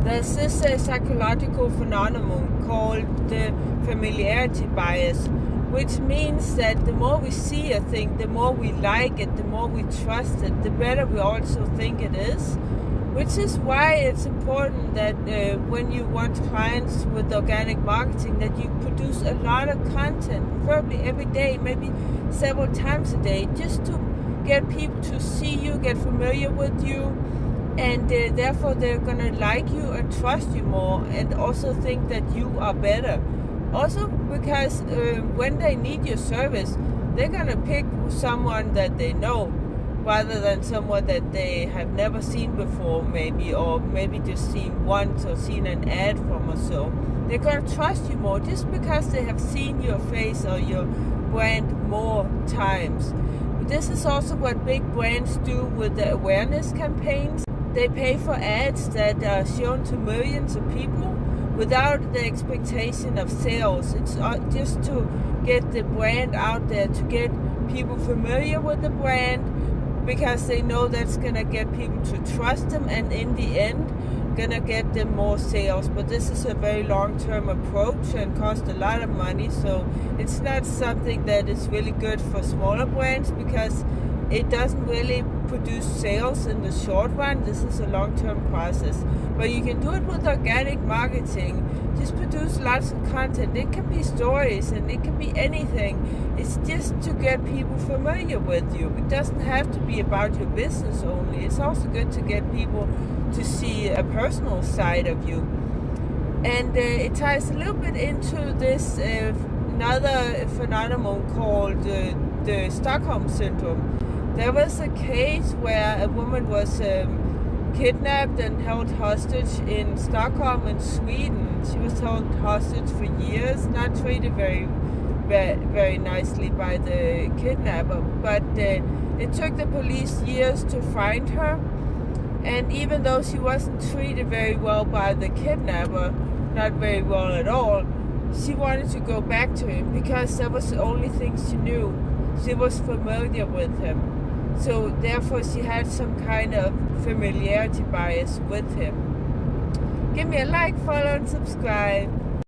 There's this psychological phenomenon called the familiarity bias, which means that the more we see a thing, the more we like it, the more we trust it, the better we also think it is. Which is why it's important that when you want clients with organic marketing, that you produce a lot of content, preferably every day, maybe several times a day, just to get people to see you, get familiar with you, and therefore they're gonna like you and trust you more, and also think that you are better. Also because when they need your service, they're gonna pick someone that they know rather than someone that they have never seen before, maybe, or maybe just seen once or seen an ad from or so. They're gonna trust you more just because they have seen your face or your brand more times. This is also what big brands do with the awareness campaigns. They pay for ads that are shown to millions of people without the expectation of sales. It's just to get the brand out there, to get people familiar with the brand, because they know that's gonna get people to trust them, and in the end gonna get them more sales. But this is a very long-term approach and costs a lot of money, so it's not something that is really good for smaller brands, because it doesn't really produce sales in the short run. This is a long-term process. But you can do it with organic marketing. Just produce lots of content. It can be stories and it can be anything. It's just to get people familiar with you. It doesn't have to be about your business only. It's also good to get people to see a personal side of you. And it ties a little bit into this another phenomenon called the Stockholm Syndrome. There was a case where a woman was kidnapped and held hostage in Stockholm in Sweden. She was held hostage for years, not treated very nicely by the kidnapper, but it took the police years to find her. And even though she wasn't treated very well by the kidnapper, not very well at all, she wanted to go back to him because that was the only thing she knew. She was familiar with him. So therefore she had some kind of familiarity bias with him. Give me a like, follow, and subscribe.